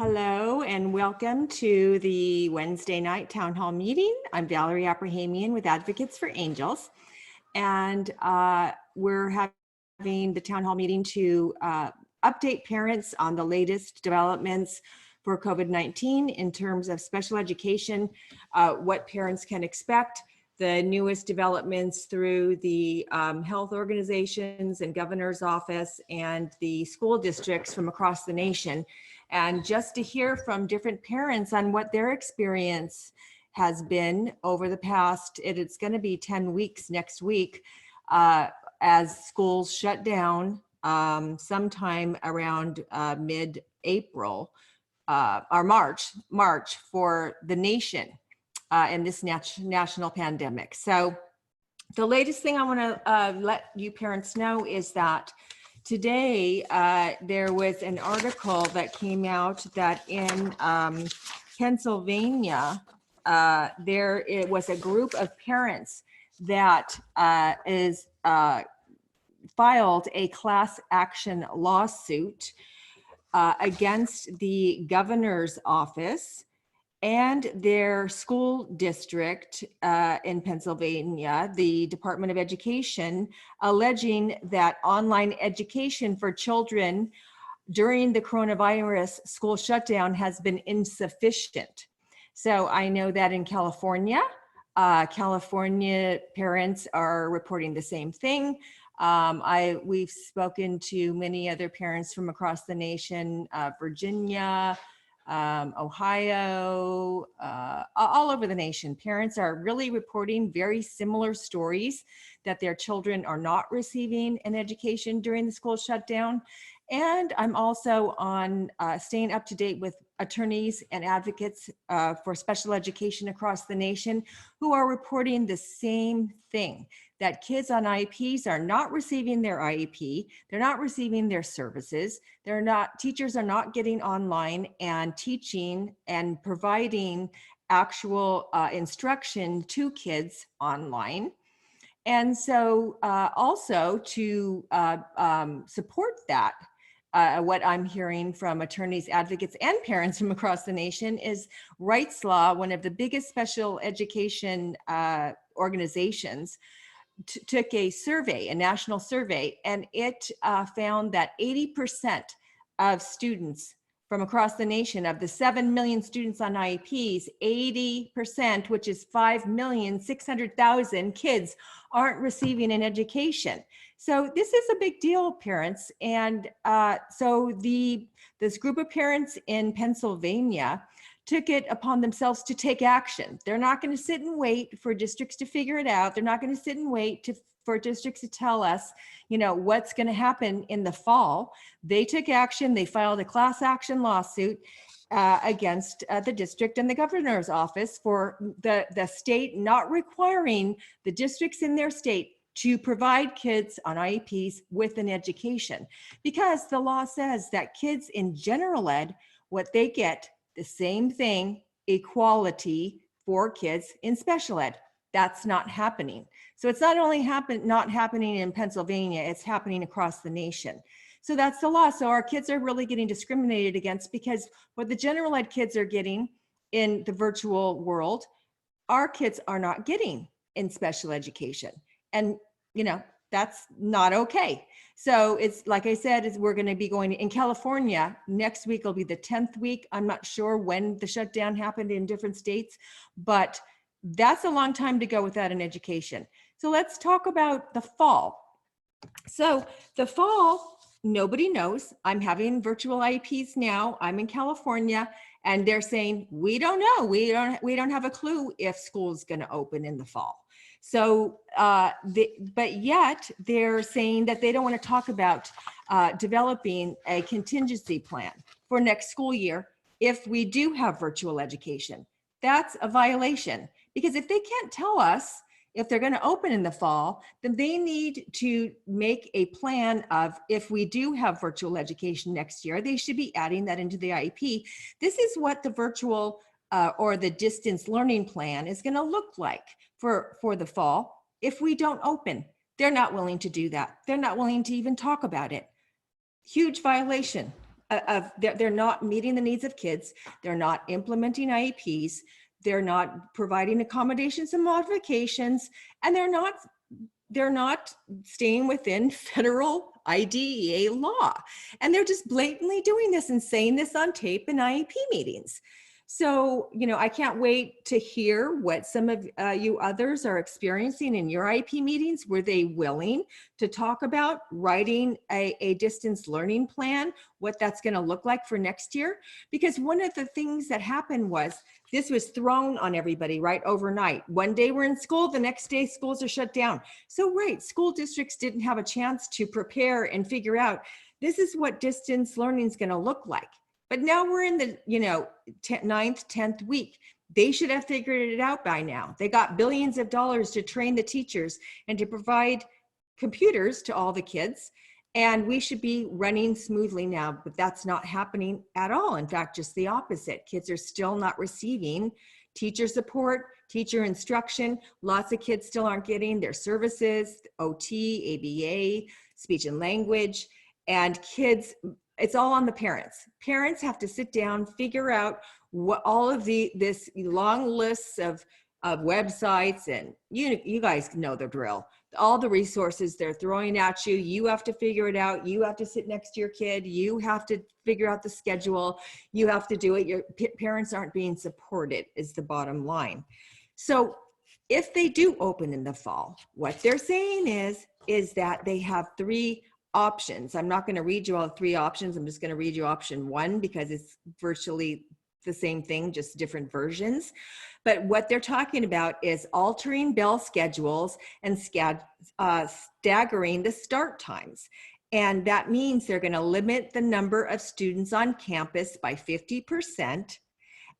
Hello and welcome to the Wednesday night town hall meeting. I'm Valerie with Advocates for Angels, and we're having the town hall meeting to update parents on the latest developments for COVID-19 in terms of special education, what parents can expect, the newest developments through the health organizations and governor's office and the school districts from across the nation. And just to hear from different parents on what their experience has been over the past, it's going to be 10 weeks next week as schools shut down sometime around mid-April or March for the nation in this national pandemic. So the latest thing I want to let you parents know is that today, there was an article that came out that in Pennsylvania, it was a group of parents that filed a class action lawsuit against the governor's office and their school district in Pennsylvania, the Department of Education, alleging that online education for children during the coronavirus school shutdown has been insufficient. So I know that in California, California parents are reporting the same thing. We've spoken to many other parents from across the nation, Virginia, Ohio, all over the nation. Parents are really reporting very similar stories that their children are not receiving an education during the school shutdown. And I'm also on staying up to date with attorneys and advocates for special education across the nation who are reporting the same thing, that kids on IEPs are not receiving their IEP, they're not receiving their services, teachers are not getting online and teaching and providing actual instruction to kids online. And so also to support that, what I'm hearing from attorneys, advocates, and parents from across the nation is Rights Law, one of the biggest special education organizations, took a survey, a national survey, and it found that 80% of students from across the nation, of the 7 million students on IEPs, 80%, which is 5,600,000 kids, aren't receiving an education. So this is a big deal, parents. And so this group of parents in Pennsylvania took it upon themselves to take action. They're not going to sit and wait for districts to figure it out. They're not going to sit and wait for districts to tell us, what's going to happen in the fall. They took action. They filed a class action lawsuit against the district and the governor's office for the state not requiring the districts in their state to provide kids on IEPs with an education, because the law says that kids in general ed, what they get, the same thing, equality for kids in special ed. That's not happening. So it's not only not happening in Pennsylvania, it's happening across the nation. So that's the law. So our kids are really getting discriminated against, because what the general ed kids are getting in the virtual world, our kids are not getting in special education. And, that's not okay. So it's, like I said, we're going to be going in California. Next week will be the 10th week. I'm not sure when the shutdown happened in different states, but that's a long time to go without an education. So let's talk about the fall. So the fall, nobody knows. I'm having virtual IEPs now. I'm in California, and they're saying, we don't know. We don't have a clue if school's going to open in the fall. So, but yet they're saying that they don't want to talk about developing a contingency plan for next school year if we do have virtual education. That's a violation, because if they can't tell us if they're going to open in the fall, then they need to make a plan of, if we do have virtual education next year, they should be adding that into the IEP. This is what the virtual or the distance learning plan is going to look like for the fall if we don't open. They're not willing to do that. They're not willing to even talk about it. Huge violation they're not meeting the needs of kids. They're not implementing IEPs. They're not providing accommodations and modifications, and they're not staying within federal IDEA law. And they're just blatantly doing this and saying this on tape in IEP meetings. So, I can't wait to hear what some of you others are experiencing in your IEP meetings. Were they willing to talk about writing a distance learning plan, what that's going to look like for next year? Because one of the things that happened was this was thrown on everybody right overnight. One day we're in school, the next day schools are shut down. So school districts didn't have a chance to prepare and figure out this is what distance learning is going to look like. But now we're in the, 9th, 10th week. They should have figured it out by now. They got billions of dollars to train the teachers and to provide computers to all the kids. And we should be running smoothly now, but that's not happening at all. In fact, just the opposite. Kids are still not receiving teacher support, teacher instruction. Lots of kids still aren't getting their services, OT, ABA, speech and language, and kids. It's all on the parents. Parents have to sit down, figure out what all of this long lists of websites, and you guys know the drill. All the resources they're throwing at you, you have to figure it out. You have to sit next to your kid. You have to figure out the schedule. You have to do it. Your parents aren't being supported is the bottom line. So if they do open in the fall, what they're saying is that they have 3 options. I'm not going to read you all 3 options. I'm just going to read you option 1 because it's virtually the same thing, just different versions. But what they're talking about is altering bell schedules and staggering the start times. And that means they're going to limit the number of students on campus by 50%.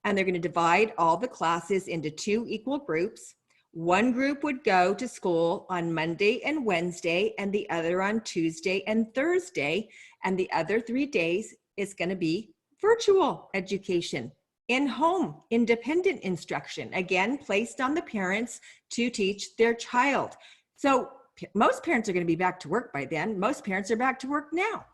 And they're going to divide all the classes into 2 equal groups. One group would go to school on Monday and Wednesday, and the other on Tuesday and Thursday. And the other 3 days is going to be virtual education, in-home, independent instruction, again, placed on the parents to teach their child. So most parents are going to be back to work by then. Most parents are back to work now.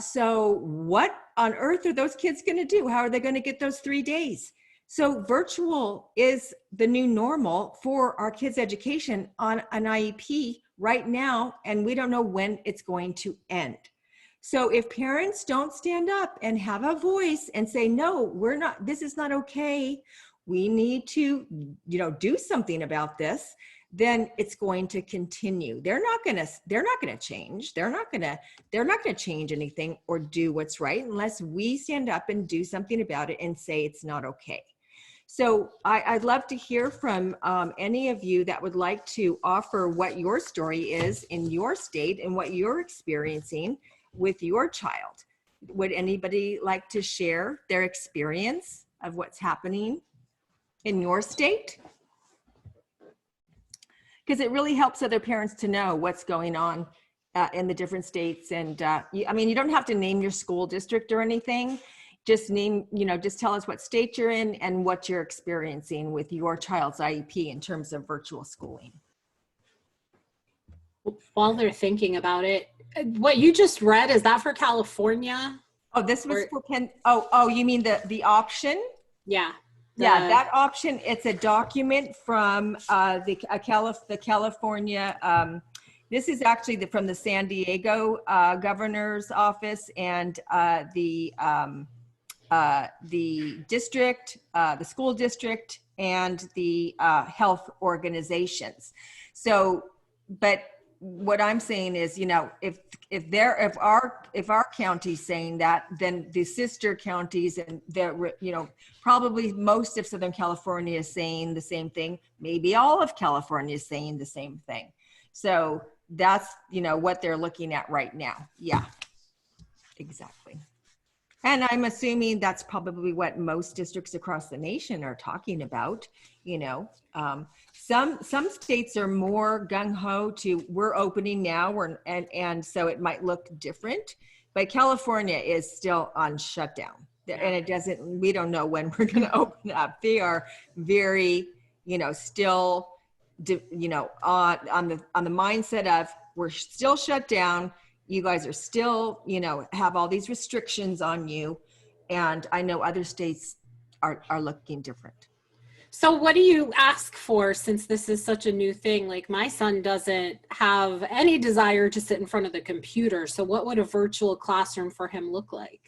So what on earth are those kids going to do? How are they going to get those 3 days? So virtual is the new normal for our kids' education on an IEP right now, and we don't know when it's going to end. So if parents don't stand up and have a voice and say, no, this is not okay, we need to, do something about this, then it's going to continue. They're not going to change. They're not going to change anything or do what's right unless we stand up and do something about it and say it's not okay. So I'd love to hear from any of you that would like to offer what your story is in your state and what you're experiencing with your child. Would anybody like to share their experience of what's happening in your state? Because it really helps other parents to know what's going on in the different states. And you don't have to name your school district or anything. Just just tell us what state you're in and what you're experiencing with your child's IEP in terms of virtual schooling. While they're thinking about it, what you just read, is that for California? Oh, this was for Penn. Oh, you mean the option? Yeah. Yeah, that option, it's a document from the California, this is actually from the San Diego governor's office and the district, the school district, and the health organizations. So, but what I'm saying is, if our county's saying that, then the sister counties and probably most of Southern California is saying the same thing. Maybe all of California is saying the same thing. So that's what they're looking at right now. Yeah, exactly. And I'm assuming that's probably what most districts across the nation are talking about. Some states are more gung-ho to we're opening now, and so it might look different. But California is still on shutdown, and we don't know when we're going to open up. They are very, still, on the mindset of we're still shut down. you guys are still, have all these restrictions on you. And I know other states are looking different. So what do you ask for, since this is such a new thing? Like, my son doesn't have any desire to sit in front of the computer. So what would a virtual classroom for him look like?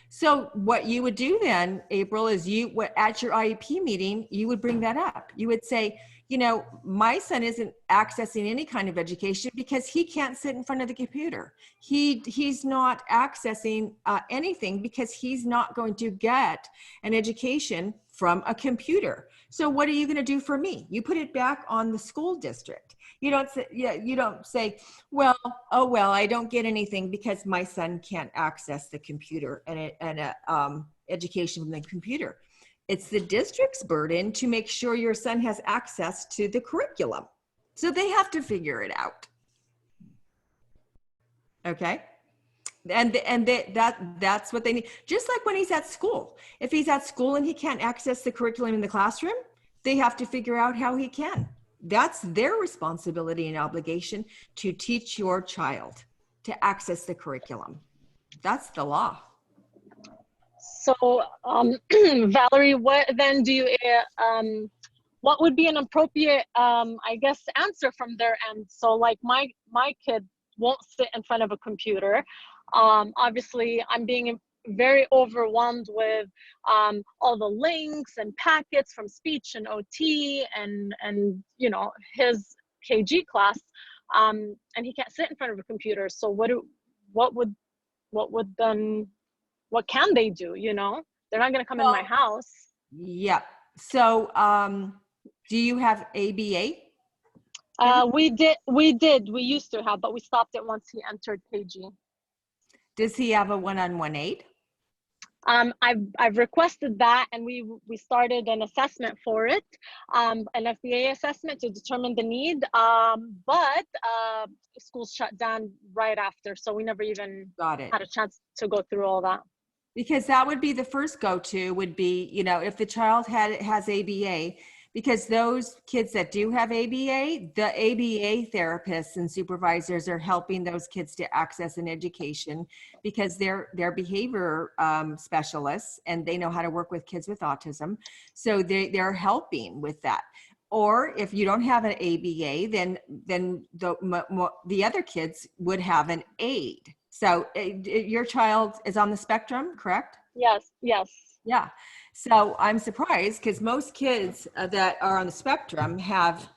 So what you would do then, April, is at your IEP meeting, you would bring that up. You would say, my son isn't accessing any kind of education because he can't sit in front of the computer. He's not accessing anything because he's not going to get an education from a computer. So what are you going to do for me? You put it back on the school district. You don't say, well, I don't get anything because my son can't access the computer and education from the computer. It's the district's burden to make sure your son has access to the curriculum. So they have to figure it out. Okay. And that's what they need. Just like when he's at school. If he's at school and he can't access the curriculum in the classroom, they have to figure out how he can. That's their responsibility and obligation, to teach your child to access the curriculum. That's the law. So, Valerie, what then do you, what would be an appropriate, I guess, answer from their end? So like my kid won't sit in front of a computer. Obviously, I'm being very overwhelmed with all the links and packets from speech and OT and his KG class, and he can't sit in front of a computer. So what can they do? They're not going to come in my house. Yeah. So do you have ABA? We used to have, but we stopped it once he entered KG. Does he have a one-on-one aid? I've requested that, and we started an assessment for it, an FBA assessment to determine the need. But schools shut down right after, so we never even had a chance to go through all that. Because that would be the first go-to, would be, if the child has ABA, because those kids that do have ABA, the ABA therapists and supervisors are helping those kids to access an education, because they're behavior specialists and they know how to work with kids with autism. So they're helping with that. Or if you don't have an ABA, then the other kids would have an aid. So your child is on the spectrum, correct? Yes. Yeah. So I'm surprised, because most kids that are on the spectrum have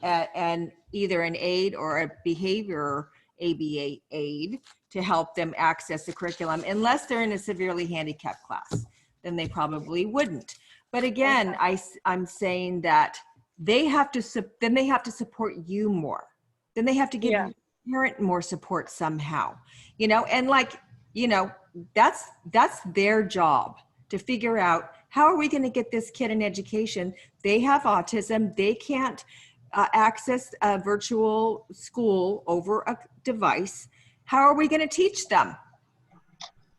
either an aid or a behavior ABA aid to help them access the curriculum, unless they're in a severely handicapped class, then they probably wouldn't. But again, okay. I'm saying that they have to support you more. Then they have to give the parent more support somehow, and that's their job, to figure out, how are we going to get this kid an education? They have autism. They can't access a virtual school over a device. How are we going to teach them?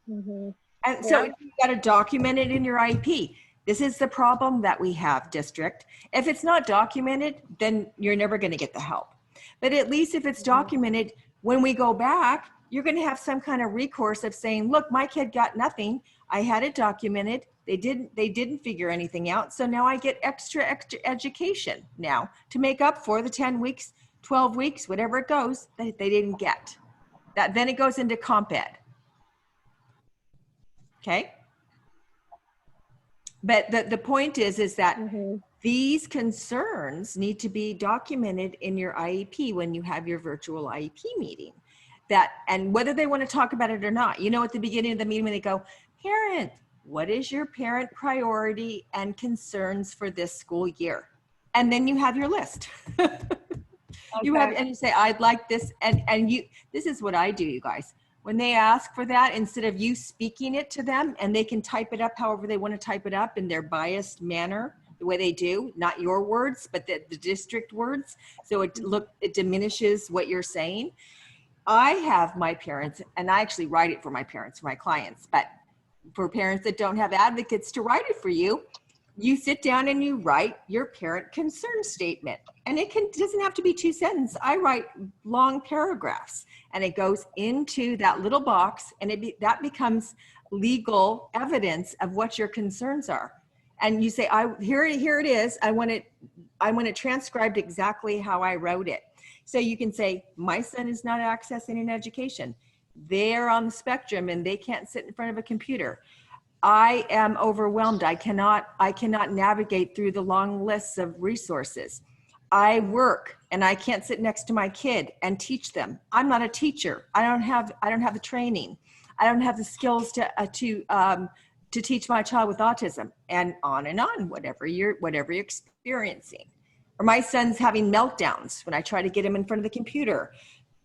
Mm-hmm. And so you got to document it in your IEP. This is the problem that we have, district. If it's not documented, then you're never going to get the help. But at least if it's documented, when we go back, you're going to have some kind of recourse of saying, look, my kid got nothing. I had it documented. They didn't figure anything out. So now I get extra education now to make up for the 10 weeks, 12 weeks, whatever it goes, that they didn't get. Then it goes into comp ed. Okay. But the point is that these concerns need to be documented in your IEP when you have your virtual IEP meeting. And whether they want to talk about it or not, at the beginning of the meeting when they go, parent, what is your parent priority and concerns for this school year? And then you have your list. And you say, I'd like this. And this is what I do, you guys. When they ask for that, instead of you speaking it to them, and they can type it up however they want to type it up in their biased manner, the way they do, not your words, but the district words. So it diminishes what you're saying. I have my parents, and I actually write it for my parents, for my clients, but for parents that don't have advocates to write it for you, you sit down and you write your parent concern statement. And it doesn't have to be 2 sentences. I write long paragraphs, and it goes into that little box, and that becomes legal evidence of what your concerns are. And you say, here it is. I want it transcribed exactly how I wrote it. So you can say, my son is not accessing an education. They're on the spectrum and they can't sit in front of a computer. I am overwhelmed. I cannot navigate through the long lists of resources. I work and I can't sit next to my kid and teach them. I'm not a teacher. I don't have the training. I don't have the skills to teach my child with autism, and on, whatever you're experiencing. Or my son's having meltdowns when I try to get him in front of the computer,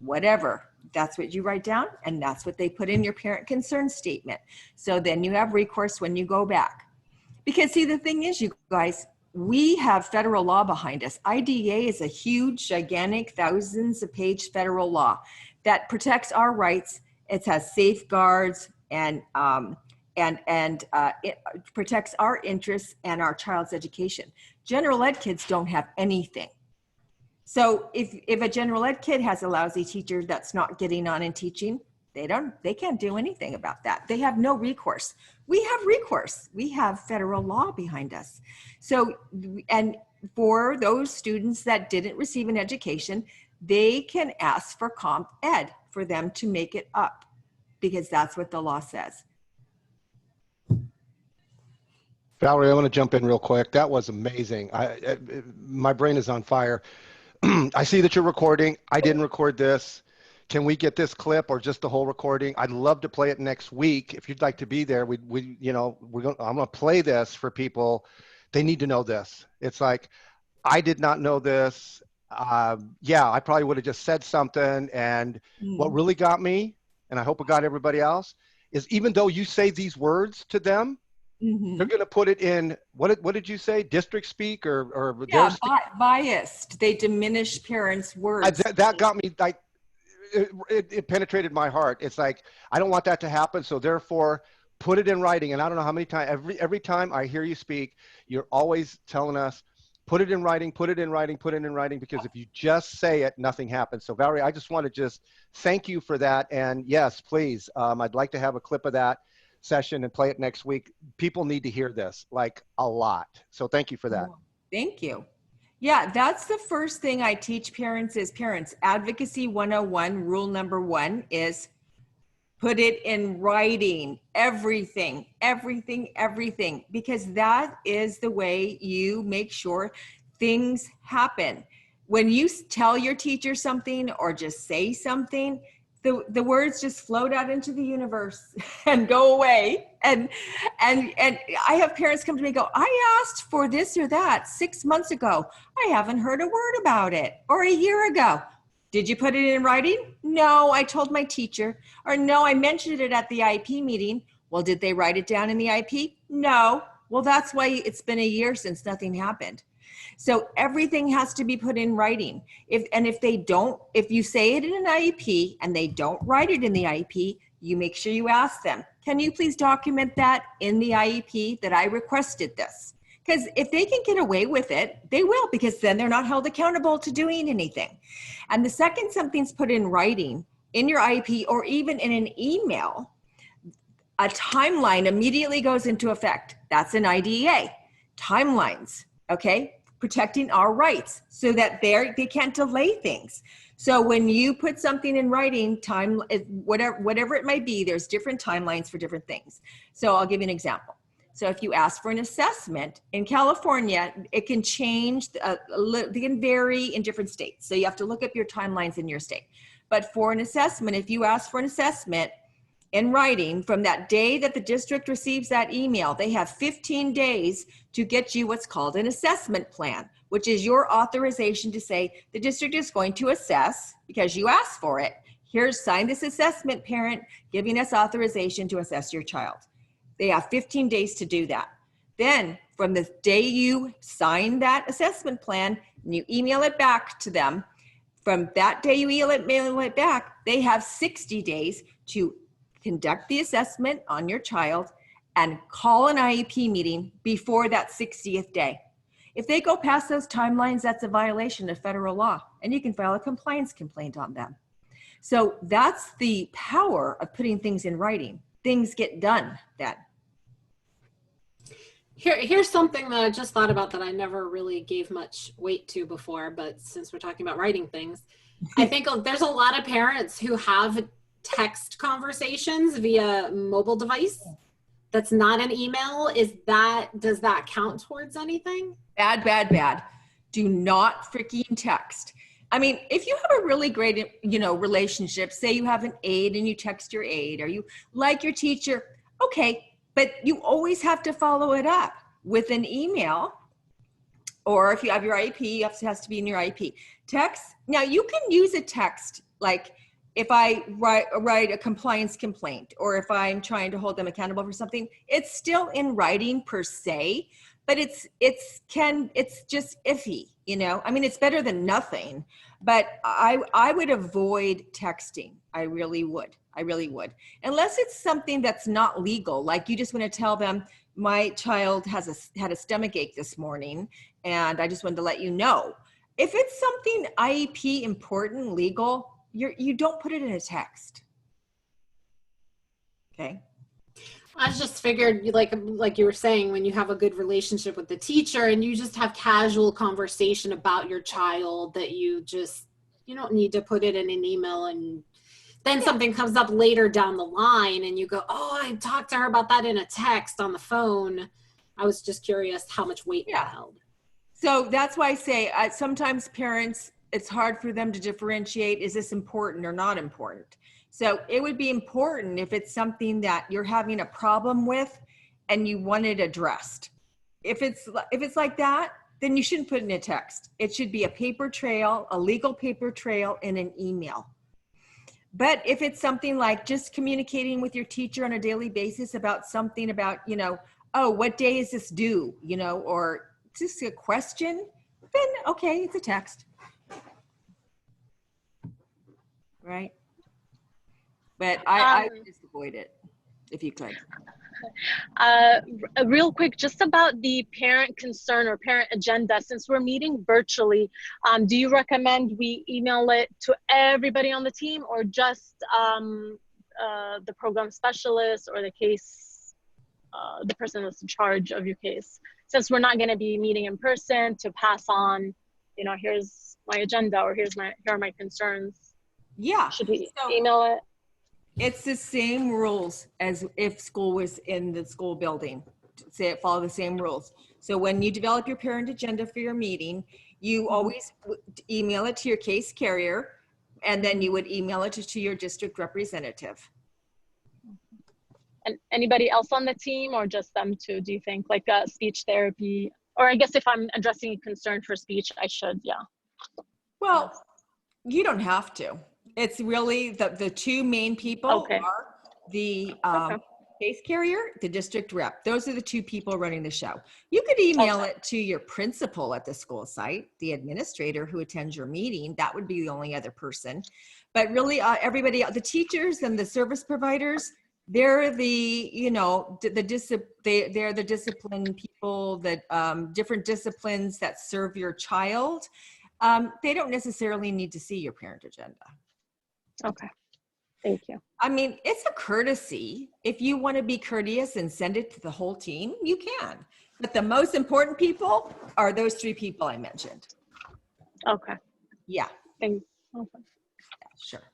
whatever. That's what you write down, and that's what they put in your parent concern statement. So then you have recourse when you go back. Because see, the thing is, you guys, we have federal law behind us. IDEA is a huge, gigantic, thousands of page federal law that protects our rights. It has safeguards and it protects our interests and our child's education. General ed kids don't have anything. So if a general ed kid has a lousy teacher that's not getting on and teaching, they can't do anything about that. They have no recourse. We have recourse. We have federal law behind us. So, and for those students that didn't receive an education, they can ask for comp ed for them to make it up, because that's what the law says. Valerie, I want to jump in real quick. That was amazing. My brain is on fire. I see that you're recording. I didn't record this. Can we get this clip or just the whole recording? I'd love to play it next week. If you'd like to be there, I'm going to play this for people. They need to know this. It's like, I did not know this. Yeah, I probably would have just said something. And what really got me, and I hope it got everybody else, is even though you say these words to them, they're going to put it in, what did you say? District speak or yeah, biased. They diminish parents' words. That got me, like, it penetrated my heart. It's like, I don't want that to happen. So therefore, put it in writing. And I don't know how many times, every time I hear you speak, you're always telling us, put it in writing, put it in writing, put it in writing, because if you just say it, nothing happens. So Valerie, I just want to just thank you for that. And yes, please, I'd like to have a clip of that session and play it next week. People need to hear this, like, a lot. So thank you for that. Thank you. Yeah, that's the first thing I teach parents is Parents Advocacy 101. Rule number 1 is put it in writing, everything, because that is the way you make sure things happen. When you tell your teacher something or just say something, the words just float out into the universe and go away. And I have parents come to me and go, I asked for this or that 6 months ago. I haven't heard a word about it. Or a year ago. Did you put it in writing? No, I told my teacher. Or no, I mentioned it at the IEP meeting. Well, did they write it down in the IEP? No. Well, that's why it's been a year since nothing happened. So everything has to be put in writing. If you say it in an IEP and they don't write it in the IEP, you make sure you ask them, can you please document that in the IEP that I requested this? Because if they can get away with it, they will, because then they're not held accountable to doing anything. And the second something's put in writing in your IEP or even in an email, a timeline immediately goes into effect. That's an IDEA. Timelines, okay? Protecting our rights so that they can't delay things. So when you put something in writing, whatever it might be, there's different timelines for different things. So I'll give you an example. So if you ask for an assessment in California, it can change, they can vary in different states. So you have to look up your timelines in your state. But for an assessment, if you ask for an assessment in writing from that day that the district receives that email, they have 15 days to get you what's called an assessment plan, which is your authorization to say the district is going to assess because you asked for it. Here's, sign this assessment, parent, giving us authorization to assess your child. They have 15 days to do that. Then from the day you sign that assessment plan and you email it back to them, from that day you mail it back, they have 60 days to conduct the assessment on your child and call an IEP meeting before that 60th day. If they go past those timelines, that's a violation of federal law, and you can file a compliance complaint on them. So that's the power of putting things in writing. Things get done then. Here's something that I just thought about that I never really gave much weight to before, but since we're talking about writing things, I think there's a lot of parents who have text conversations via mobile device that's not an email. Does that count towards anything? Bad, bad, bad. Do not freaking text. I mean, if you have a really great, relationship, say you have an aide and you text your aide, or you like your teacher, okay, but you always have to follow it up with an email, or if you have your IEP, it has to be in your IEP. Text, now you can use a text, like if I write a compliance complaint, or if I'm trying to hold them accountable for something, it's still in writing per se, but it's just iffy, I mean, it's better than nothing, but I would avoid texting. I really would. Unless it's something that's not legal, like you just want to tell them, my child had a stomach ache this morning, and I just wanted to let you know. If it's something IEP important, legal, you don't put it in a text. Okay. I just figured, like you were saying, when you have a good relationship with the teacher and you just have casual conversation about your child, that you don't need to put it in an email, and then something comes up later down the line and you go, oh, I talked to her about that in a text on the phone. I was just curious how much weight that held. So that's why I say sometimes parents, it's hard for them to differentiate, is this important or not important? So it would be important if it's something that you're having a problem with and you want it addressed. If it's like that, then you shouldn't put it in a text. It should be a paper trail, a legal paper trail in an email. But if it's something like just communicating with your teacher on a daily basis about something about, oh, what day is this due, or just a question, then okay, it's a text. Right? But I would just avoid it if you could. Real quick, just about the parent concern or parent agenda, since we're meeting virtually, do you recommend we email it to everybody on the team, or just the program specialist or the person that's in charge of your case? Since we're not going to be meeting in person to pass on, here's my agenda, or here are my concerns. Yeah. Should we email it? It's the same rules as if school was in the school building. Follow the same rules. So when you develop your parent agenda for your meeting, you always email it to your case carrier, and then you would email it to your district representative. And anybody else on the team, or just them two, do you think? Like speech therapy, or I guess if I'm addressing a concern for speech, I should, yeah. Well, you don't have to. It's really the two main people are the case carrier, the district rep. Those are the two people running the show. You could email it to your principal at the school site, the administrator who attends your meeting. That would be the only other person. But really, everybody, the teachers and the service providers, they're the, they're the discipline people, that different disciplines that serve your child. They don't necessarily need to see your parent agenda. Okay, thank you. I mean, it's a courtesy. If you want to be courteous and send it to the whole team, you can. But the most important people are those three people I mentioned. Okay. Yeah. Okay. Yeah, sure.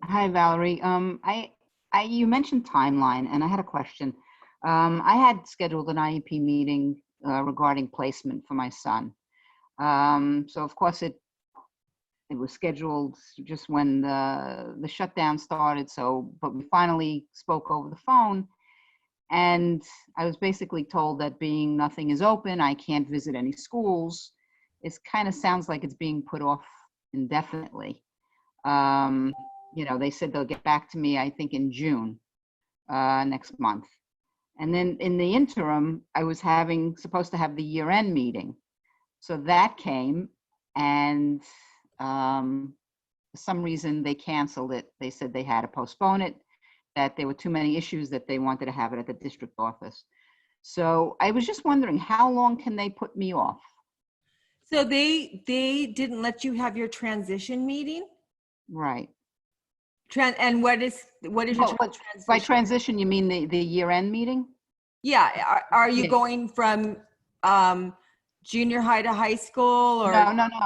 Hi, Valerie. You mentioned timeline, and I had a question. I had scheduled an IEP meeting regarding placement for my son. So of course it was scheduled just when the shutdown started. But we finally spoke over the phone, and I was basically told that being nothing is open, I can't visit any schools. It kind of sounds like it's being put off indefinitely. They said they'll get back to me, I think in June, next month. And then in the interim, I was supposed to have the year-end meeting. So that came, and for some reason they canceled it. They said they had to postpone it. that there were too many issues that they wanted to have it at the district office. So I was just wondering, how long can they put me off? So they didn't let you have your transition meeting? Right. And what is your By transition? transition, you mean the year-end meeting? Yeah, are you Yeah. going from junior high to high school or?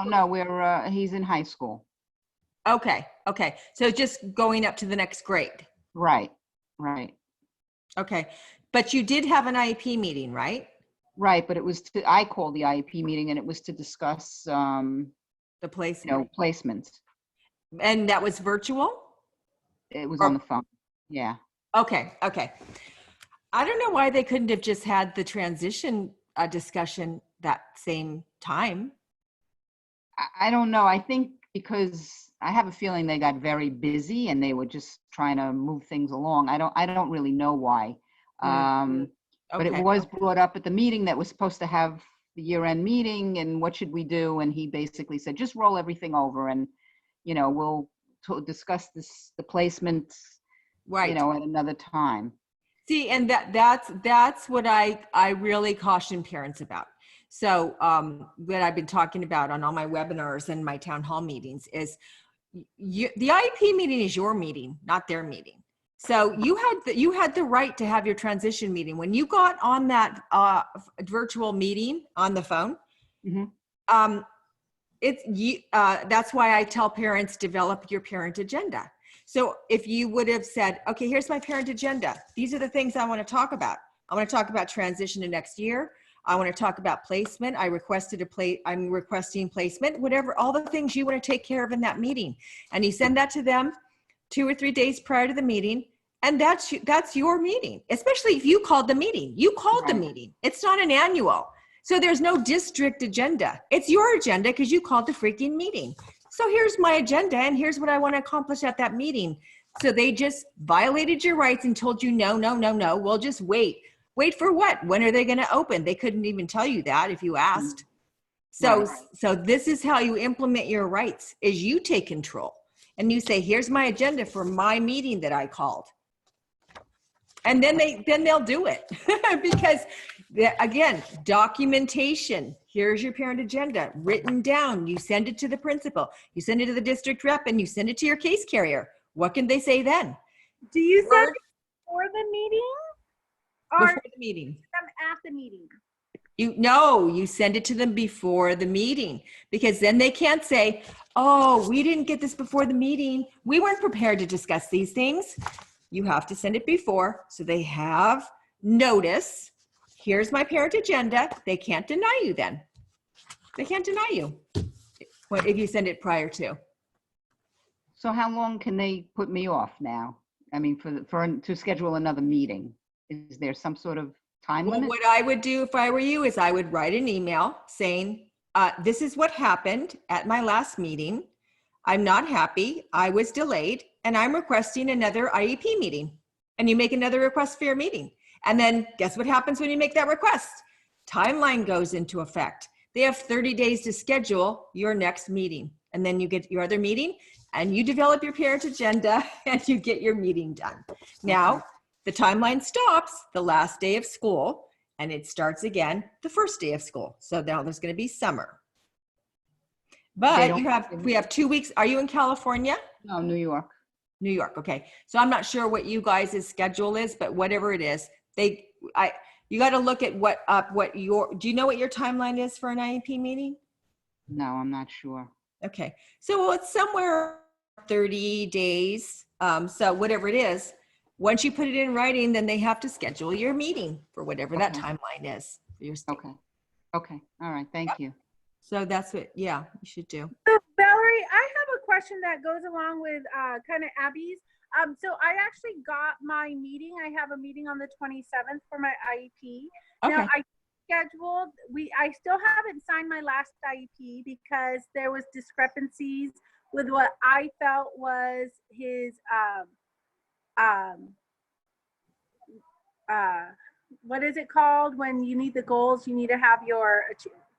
No. We're he's in high school. Okay. So just going up to the next grade. Right. Okay. But you did have an IEP meeting, right? Right, but it was I called the IEP meeting and it was to discuss The placement. placements. And that was virtual? It was Or- on the phone. Yeah. Okay. I don't know why they couldn't have just had the transition discussion that same time. I don't know. I think because I have a feeling they got very busy and they were just trying to move things along. I don't really know why. But it Okay. was brought up at the meeting that was supposed to have the year-end meeting and what should we do? And he basically said, just roll everything over and, we'll discuss the placements, Right. at another time. See, and that's what I really caution parents about. So what I've been talking about on all my webinars and my town hall meetings is the IEP meeting is your meeting, not their meeting. So you had the right to have your transition meeting. When you got on that virtual meeting on the phone, Mm-hmm. that's why I tell parents, develop your parent agenda. So if you would have said, okay, here's my parent agenda. These are the things I want to talk about. I want to talk about transition to next year. I want to talk about placement. I'm requesting placement, whatever, all the things you want to take care of in that meeting. And you send that to them 2 or 3 days prior to the meeting. And that's your meeting, especially if you called the meeting. You called the meeting. It's not an annual. So there's no district agenda. It's your agenda because you called the freaking meeting. So here's my agenda and here's what I want to accomplish at that meeting. So they just violated your rights and told you, no, we'll just wait. Wait for what? When are they going to open? They couldn't even tell you that if you asked. So this is how you implement your rights, is you take control. And you say, here's my agenda for my meeting that I called. And then they'll do it because again, documentation. Here's your parent agenda written down. You send it to the principal, you send it to the district rep, and you send it to your case carrier. What can they say then? Do you send it before the meeting or Before the meeting. them at the meeting? You send it to them before the meeting, because then they can't say, oh, we didn't get this before the meeting. We weren't prepared to discuss these things. You have to send it before so they have notice. Here's my parent agenda. They can't deny you then. They can't deny you if you send it prior to. So how long can they put me off now? I mean, to schedule another meeting, is there some sort of time Well, limit? what I would do if I were you is I would write an email saying, this is what happened at my last meeting. I'm not happy. I was delayed and I'm requesting another IEP meeting. And you make another request for your meeting. And then guess what happens when you make that request? Timeline goes into effect. They have 30 days to schedule your next meeting. And then you get your other meeting and you develop your parent agenda and you get your meeting done. Now, the timeline stops the last day of school and it starts again the first day of school. So now there's going to be summer. But we have 2 weeks. Are you in California? No, New York. New York. Okay. So I'm not sure what you guys' schedule is, but whatever it is, you got to look at do you know what your timeline is for an IEP meeting? No, I'm not sure. Okay. So it's somewhere 30 days. So whatever it is, once you put it in writing, then they have to schedule your meeting for whatever that timeline is for your state. Okay. All right. Thank you. So that's what, you should do. So Valerie, I have a question that goes along with kind of Abby's. So I actually got my meeting. I have a meeting on the 27th for my IEP. Okay. Now I scheduled, I still haven't signed my last IEP because there was discrepancies with what I felt was his, what is it called when you need the goals? You need to have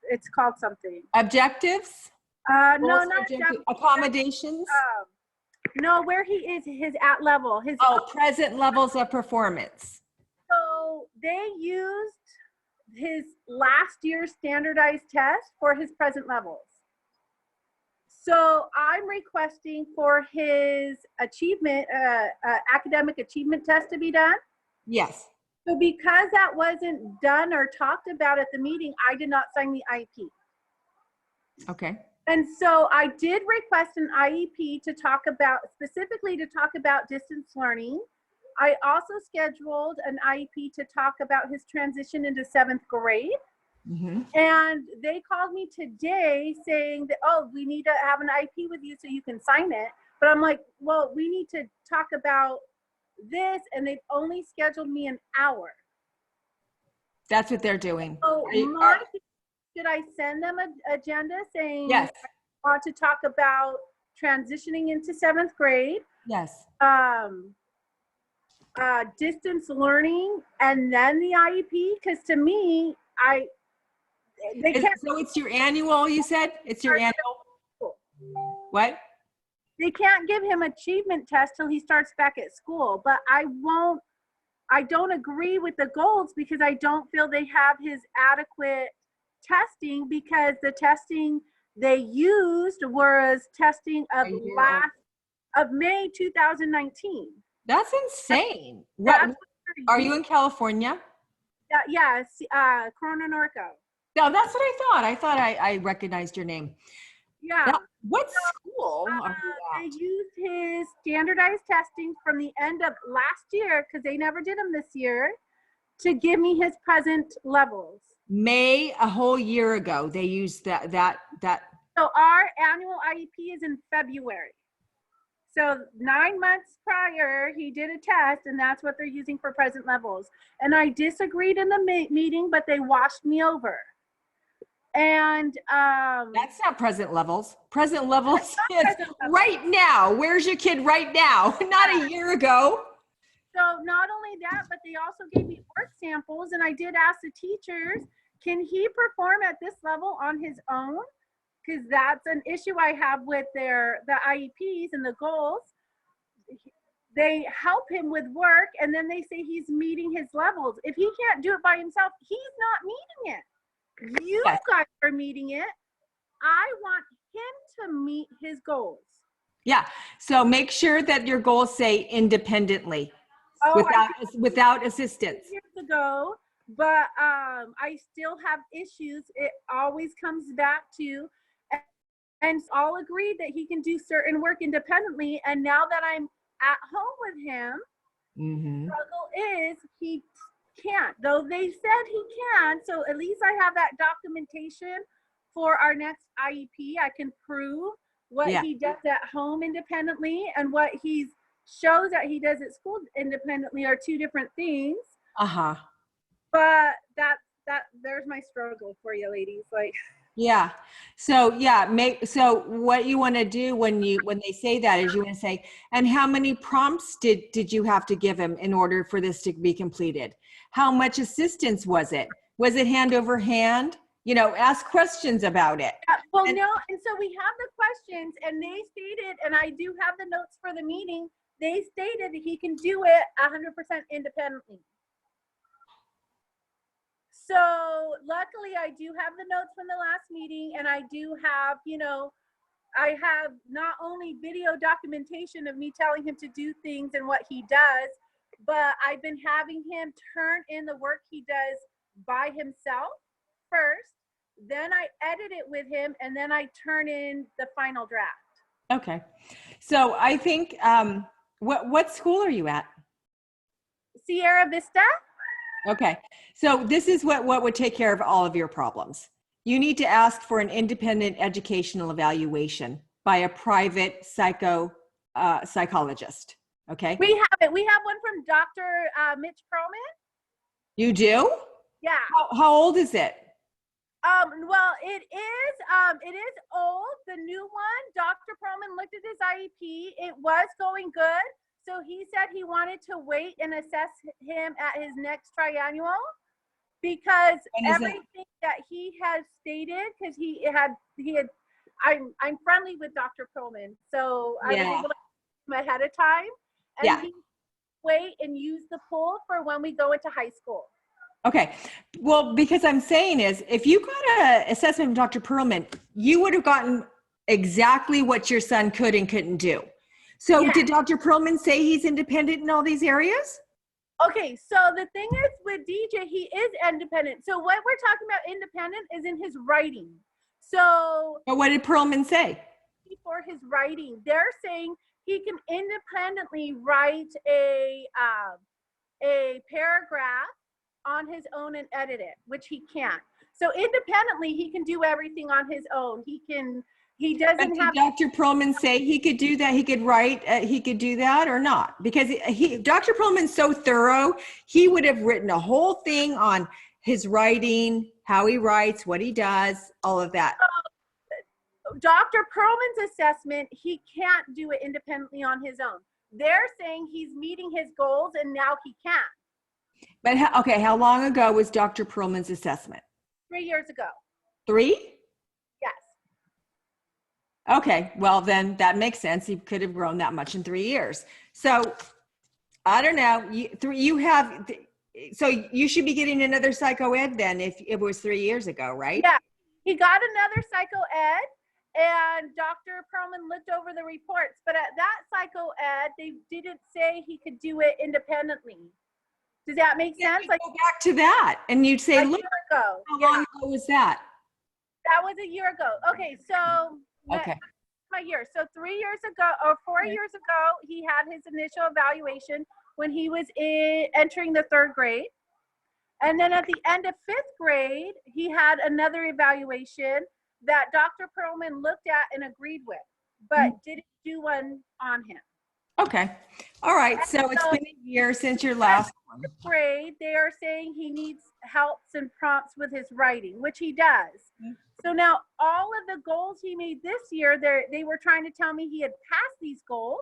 it's called something. Objectives? No, Goals, not objectives, accommodations. No, where he is his at level. His Present levels of performance. So they used his last year's standardized test for his present levels. So I'm requesting for his achievement, academic achievement test to be done. Yes. So because that wasn't done or talked about at the meeting, I did not sign the IEP. Okay. And so I did request an IEP to talk about, specifically to talk about distance learning. I also scheduled an IEP to talk about his transition into 7th grade. Mm-hmm. And they called me today saying that, oh, we need to have an IEP with you so you can sign it. But I'm like, well, we need to talk about this, and they've only scheduled me an hour. That's what they're doing. So should I send them an agenda saying, Yes. I want to talk about transitioning into 7th grade, Yes. distance learning, and then the IEP? Because to me, they can't. So it's your annual, you said? It's your annual? What? They can't give him achievement test till he starts back at school, but I don't agree with the goals because I don't feel they have his adequate testing, because the testing they used was testing of May 2019. That's insane. That's What, are you in California? Yes, Corona Norco. No, that's what I thought. I thought I recognized your name. Yeah. Now, what school are you They at? used his standardized testing from the end of last year, because they never did them this year, to give me his present levels. May, a whole year ago, they used that. So our annual IEP is in February. So 9 months prior, he did a test, and that's what they're using for present levels. And I disagreed in the meeting, but they washed me over. And That's not present levels. Present levels is present levels. right now. Where's your kid right now? Not a year ago. So not only that, but they also gave me work samples, and I did ask the teachers, can he perform at this level on his own? Because that's an issue I have with the IEPs and the goals. They help him with work, and then they say he's meeting his levels. If he can't do it by himself, he's not meeting it. You Yes. guys are meeting it. I want him to meet his goals. Yeah. So make sure that your goals say independently, Oh, without assistance. years ago, but I still have issues. It always comes back to, and all agreed that he can do certain work independently. And now that I'm at home with him, Mm-hmm. struggle is he can't, though they said he can. So at least I have that documentation for our next IEP. I can prove what he does at home independently and what he shows that he does at school independently are two different things. Uh-huh. But there's my struggle for you ladies. Like, Yeah. So so what you want to do when they say that is you want to say, and how many prompts did you have to give him in order for this to be completed? How much assistance was it? Was it hand over hand? Ask questions about it. well, no. And so we have the questions, and they stated, and I do have the notes for the meeting. They stated that he can do it 100% independently. So luckily I do have the notes from the last meeting, and I do have, I have not only video documentation of me telling him to do things and what he does, but I've been having him turn in the work he does by himself first, then I edit it with him, and then I turn in the final draft. Okay. So I think, what school are you at? Sierra Vista. Okay. So this is what would take care of all of your problems. You need to ask for an independent educational evaluation by a private psychologist. Okay. We have it. We have one from Dr. Mitch Perlman. You do? Yeah. How old is it? Well, it is old. The new one, Dr. Perlman looked at his IEP. It was going good. So he said he wanted to wait and assess him at his next triannual, because everything that he has stated, because he had, I'm friendly with Dr. Perlman. So I was able to ahead of time. And Yeah. he wait and use the pool for when we go into high school. Okay. Well, because I'm saying is, if you got an assessment from Dr. Perlman, you would have gotten exactly what your son could and couldn't do. So Yeah. did Dr. Perlman say he's independent in all these areas? Okay, so the thing is with DJ, he is independent. So what we're talking about independent is in his writing. So But what did Perlman say? for his writing, they're saying he can independently write a paragraph on his own and edit it, which he can't. So independently, he can do everything on his own. He But doesn't did have. Dr. Perlman say he could do that? He could write, he could do that or not? Because Dr. Perlman's so thorough, he would have written a whole thing on his writing, how he writes, what he does, all of that. Dr. Perlman's assessment, he can't do it independently on his own. They're saying he's meeting his goals and now he can. But okay, how long ago was Dr. Perlman's assessment? 3 years ago. 3? Yes. Okay, well then that makes sense. He could have grown that much in 3 years. So I don't know. So you should be getting another psycho ed then if it was 3 years ago, right? Yeah. He got another psycho ed and Dr. Perlman looked over the reports, but at that psycho ed, they didn't say he could do it independently. Does that make Yeah, sense? Like go back to that and you'd say, a look, year ago. how Yeah, long ago was that? that was a year ago. Okay, so Okay. my year. So 3 years ago or 4 years ago, he had his initial evaluation when he was entering the 3rd grade. And then at the end of 5th grade, he had another evaluation that Dr. Perlman looked at and agreed with, but didn't do one on him. Okay. All right. So it's been a year since your last one. 5th grade, they are saying he needs helps and prompts with his writing, which he does. So now all of the goals he made this year, they were trying to tell me he had passed these goals.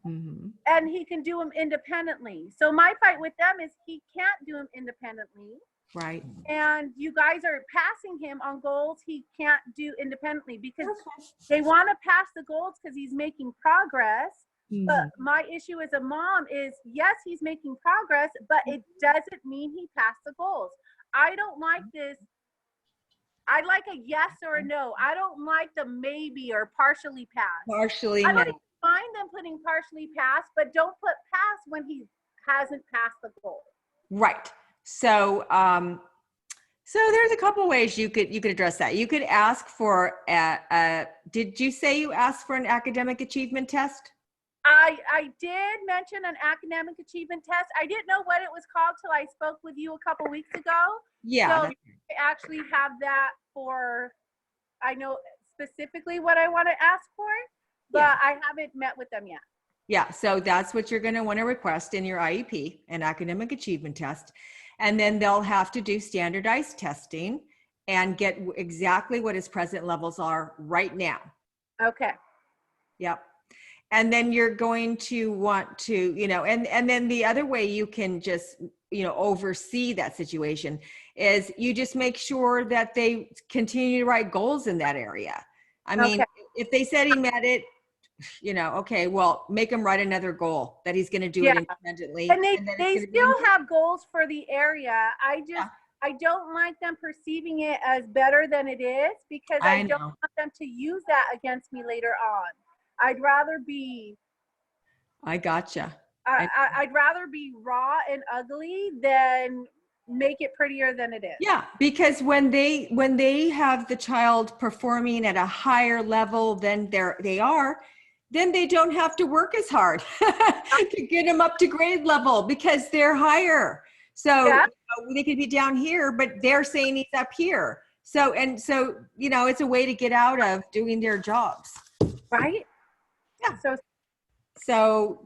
Mm-hmm. And he can do them independently. So my fight with them is he can't do them independently. Right. And you guys are passing him on goals he can't do independently because they want to pass the goals because he's making progress. Mm-hmm. But my issue as a mom is, yes, he's making progress, but it doesn't mean he passed the goals. I don't like this. I like a yes or a no. I don't like the maybe or partially pass. Partially, I no. don't even mind them putting partially pass, but don't put pass when he hasn't passed the goal. Right. So, so there's a couple ways you could address that. You could ask for did you say you asked for an academic achievement test? I did mention an academic achievement test. I didn't know what it was called till I spoke with you a couple weeks ago. Yeah. So I actually have that for, I know specifically what I want to ask for, but Yeah. I haven't met with them yet. Yeah, so that's what you're going to want to request in your IEP, an academic achievement test. And then they'll have to do standardized testing and get exactly what his present levels are right now. Okay. Yep. And then you're going to want to, and then the other way you can just, oversee that situation is you just make sure that they continue to write goals in that area. I mean, Okay. if they said he met it, okay, well, make him write another goal that he's going to do it independently. And then they it's gonna be still have goals for the area. I don't like them perceiving it as better than it is because I don't want them to use that against me later on. I'd rather be. I gotcha. I'd rather be raw and ugly than make it prettier than it is. Yeah, because when they have the child performing at a higher level than they are, then they don't have to work as hard to get them up to grade level because they're higher. So they could be down here, but they're saying he's up here. So it's a way to get out of doing their jobs. Right? Yeah.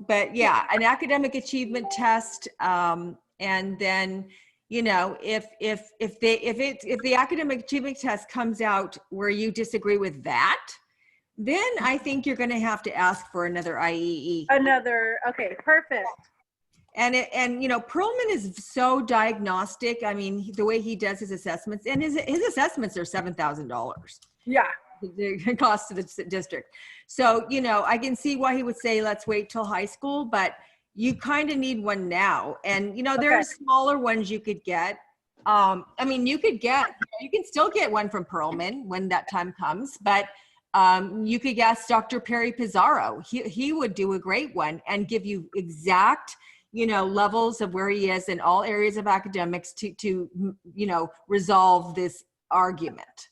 But an academic achievement test, and then, if the academic achievement test comes out where you disagree with that, then I think you're going to have to ask for another IEE. Okay, perfect. And Perlman is so diagnostic. I mean, the way he does his assessments, and his assessments are $7,000. Yeah. the cost to the district. So, you know, I can see why he would say, let's wait till high school, but you kind of need one now. And, you know, there are smaller ones you could get. I mean, you can still get one from Perlman when that time comes, but you could ask Dr. Perry Pizarro. He would do a great one and give you exact, you know, levels of where he is in all areas of academics to you know, resolve this argument.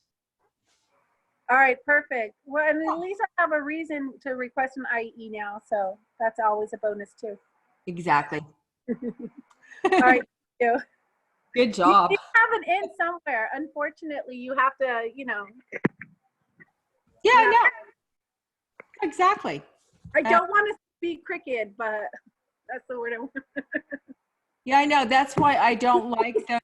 All right, perfect. Well, and at least I have a reason to request an IE now, so that's always a bonus too. Exactly. All right, thank you. Good job. You have an in somewhere. Unfortunately, you have to, you know. Yeah, I know. Exactly. I don't want to be cricket, but that's the word I want. Yeah, I know. That's why I don't like those.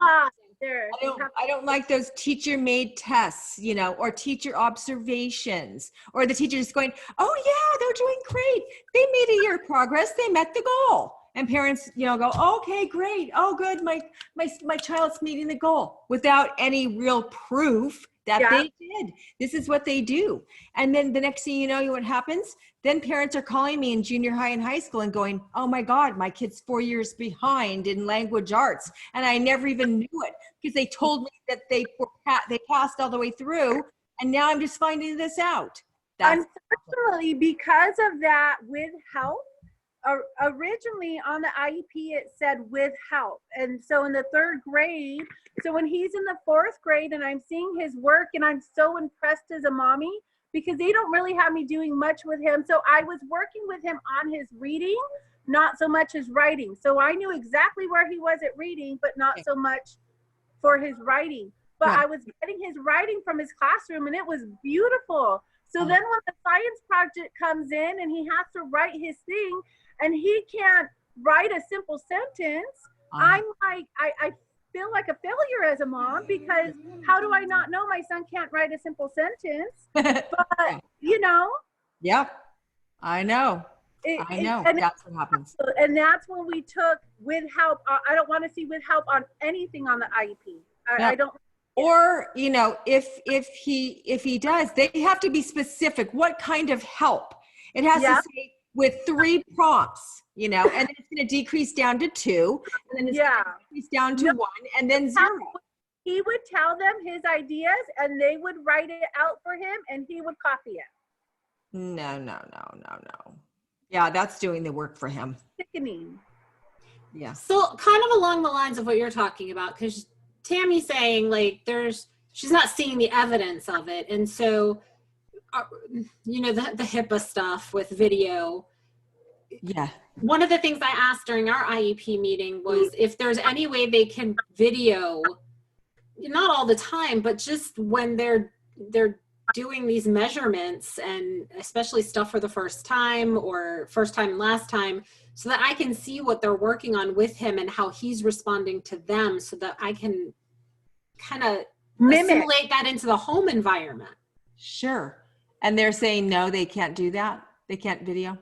There. I don't like those teacher-made tests, you know, or teacher observations, or the teacher just going, "Oh yeah, they're doing great. They made a year of progress. They met the goal." And parents, you know, go, "Okay, great. Oh, good. My child's meeting the goal," without any real proof that they did. This is what they do. And then the next thing you know, what happens? Then parents are calling me in junior high and high school and going, "Oh my God, my kid's 4 years behind in language arts. And I never even knew it because they told me that they passed all the way through. And now I'm just finding this out." Unfortunately, because of that, with help, originally on the IEP, it said with help. And so in the 3rd grade, so when he's in the 4th grade and I'm seeing his work and I'm so impressed as a mommy because they don't really have me doing much with him. So I was working with him on his reading, not so much his writing. So I knew exactly where he was at reading, but not so much for his writing. But I was getting his writing from his classroom and it was beautiful. So then when the science project comes in and he has to write his thing and he can't write a simple sentence, I'm like, I feel like a failure as a mom because how do I not know my son can't write a simple sentence? But, you know. Yeah, I know. I know. That's what happens. And that's when we took with help. I don't want to see with help on anything on the IEP. I don't. Or, you know, if he does, they have to be specific. What kind of help? It has to say with 3 prompts, you know, and then it's going to decrease down to 2, and then it's going to decrease down to 1, and then 0. He would tell them his ideas, and they would write it out for him, and he would copy it. No. Yeah, that's doing the work for him. Sickening. Yeah. So kind of along the lines of what you're talking about, because Tammy's saying like she's not seeing the evidence of it. And so, you know, the HIPAA stuff with video. Yeah. One of the things I asked during our IEP meeting was if there's any way they can video, not all the time, but just when they're doing these measurements and especially stuff for the first time or first time and last time, so that I can see what they're working on with him and how he's responding to them so that I can kind of assimilate that into the home environment. Sure. And they're saying, no, they can't do that. They can't video.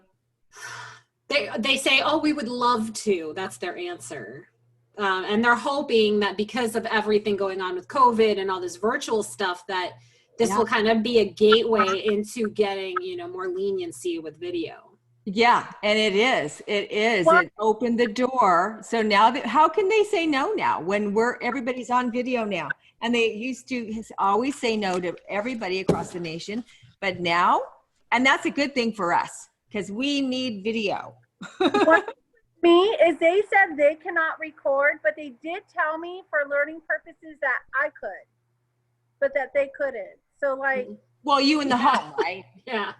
They say, oh, we would love to. That's their answer. And they're hoping that because of everything going on with COVID and all this virtual stuff, that this will kind of be a gateway into getting, you know, more leniency with video. Yeah, and it is. It opened the door. So now how can they say no now when everybody's on video now? And they used to always say no to everybody across the nation, but now, and that's a good thing for us because we need video. What me is they said they cannot record, but they did tell me for learning purposes that I could, but that they couldn't. So like, well, you in the home, right? Yeah.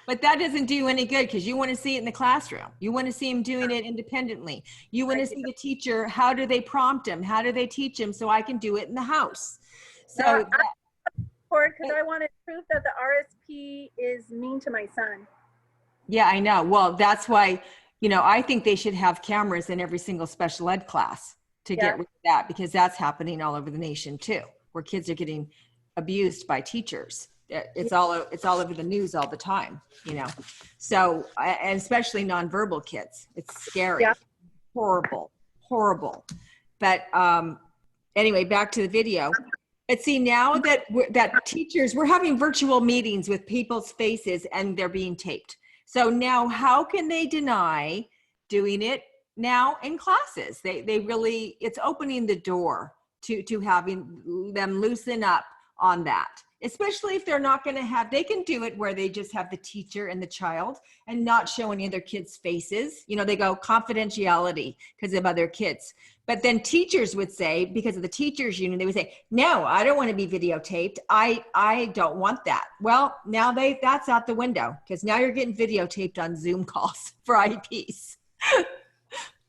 But that doesn't do any good because you want to see it in the classroom. You want to see them doing it independently. You want to see the teacher, how do they prompt him? How do they teach him so I can do it in the house? So because I wanted proof that the RSP is mean to my son. Yeah, I know. Well, that's why, you know, I think they should have cameras in every single special ed class to get rid of that because that's happening all over the nation too, where kids are getting abused by teachers. It's all over the news all the time, you know. So, and especially nonverbal kids, it's scary, horrible. But anyway, back to the video. But see, now that teachers, we're having virtual meetings with people's faces and they're being taped. So now how can they deny doing it now in classes? They really, it's opening the door to having them loosen up on that. Especially if they're not going to have, they can do it where they just have the teacher and the child and not show any of their kids' faces. You know, they go confidentiality because of other kids. But then teachers would say, because of the teachers union, they would say, no, I don't want to be videotaped. I don't want that. Well, now that's out the window because now you're getting videotaped on Zoom calls for IEPs,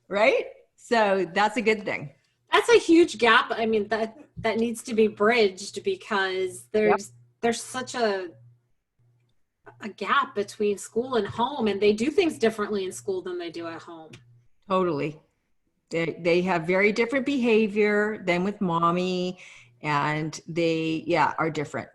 right? So that's a good thing. That's a huge gap. I mean, that needs to be bridged because there's such a gap between school and home, and they do things differently in school than they do at home. Totally. They have very different behavior than with mommy, and they are different.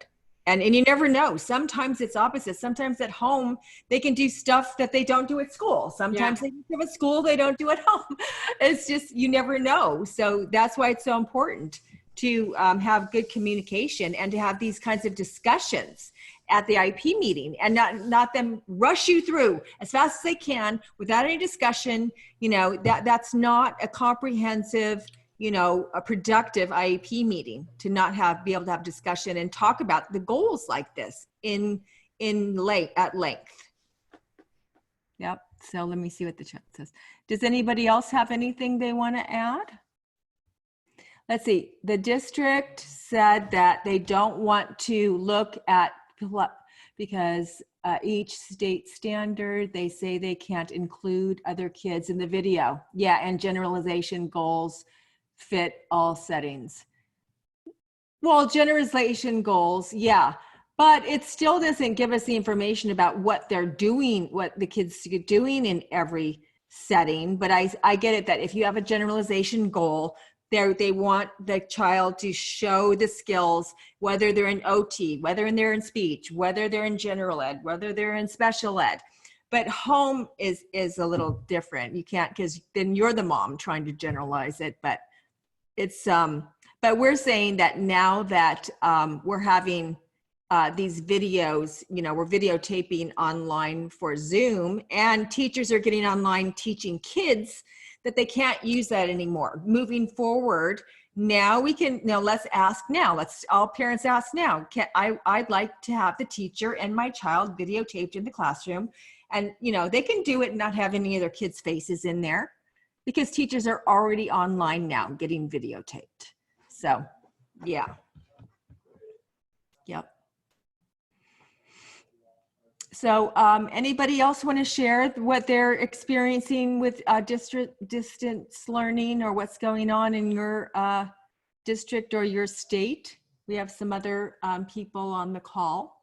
And you never know. Sometimes it's opposite. Sometimes at home, they can do stuff that they don't do at school. Sometimes they do at school, they don't do at home. It's just, you never know. So that's why it's so important to have good communication and to have these kinds of discussions at the IEP meeting and not them rush you through as fast as they can without any discussion. You know, that's not a comprehensive, you know, a productive IEP meeting to not be able to have discussion and talk about the goals like this at length. Yep. So let me see what the chat says. Does anybody else have anything they want to add? Let's see. The district said that they don't want to look at because each state standard, they say they can't include other kids in the video. Yeah, and generalization goals fit all settings. Well, generalization goals, yeah, but it still doesn't give us the information about what they're doing, what the kids are doing in every setting. But I get it that if you have a generalization goal, they want the child to show the skills, whether they're in OT, whether they're in speech, whether they're in general ed, whether they're in special ed. But home is a little different. You can't, because then you're the mom trying to generalize it. But it's but we're saying that now that we're having these videos, you know, we're videotaping online for Zoom, and teachers are getting online teaching kids that they can't use that anymore. Moving forward, now we can, now let's ask now, let's all parents ask now, I'd like to have the teacher and my child videotaped in the classroom. And, you know, they can do it and not have any of their kids' faces in there because teachers are already online now getting videotaped. So, yeah. Yep. So anybody else want to share what they're experiencing with distance learning or what's going on in your district or your state? We have some other people on the call.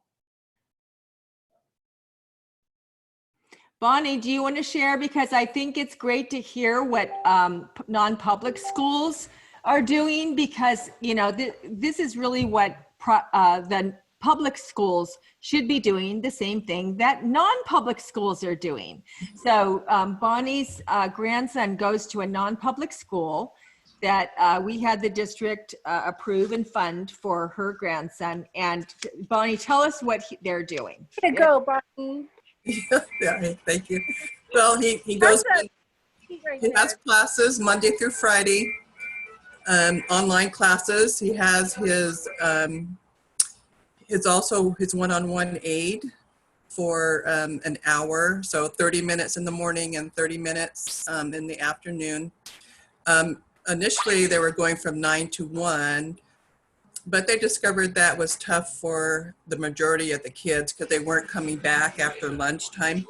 Bonnie, do you want to share? Because I think it's great to hear what non-public schools are doing, because, you know, this is really what the public schools should be doing, the same thing that non-public schools are doing. So Bonnie's grandson goes to a non-public school that we had the district approve and fund for her grandson. And Bonnie, tell us what they're doing. Way to go, Bonnie. Yeah, thank you. Well, he goes, he has classes Monday through Friday, online classes. He has his also his one-on-one aid for an hour, so 30 minutes in the morning and 30 minutes in the afternoon. Initially, they were going from 9 to 1, but they discovered that was tough for the majority of the kids because they weren't coming back after lunchtime.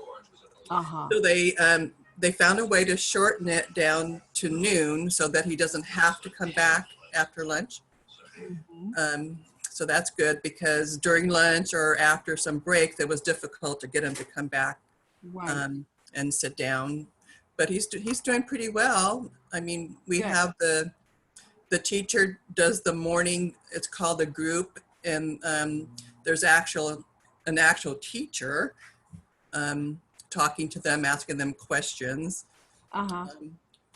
So they found a way to shorten it down to noon so that he doesn't have to come back after lunch. So that's good, because during lunch or after some break, it was difficult to get him to come back and sit down. But he's doing pretty well. I mean, we have the teacher does the morning, it's called a group, and there's an actual teacher talking to them, asking them questions.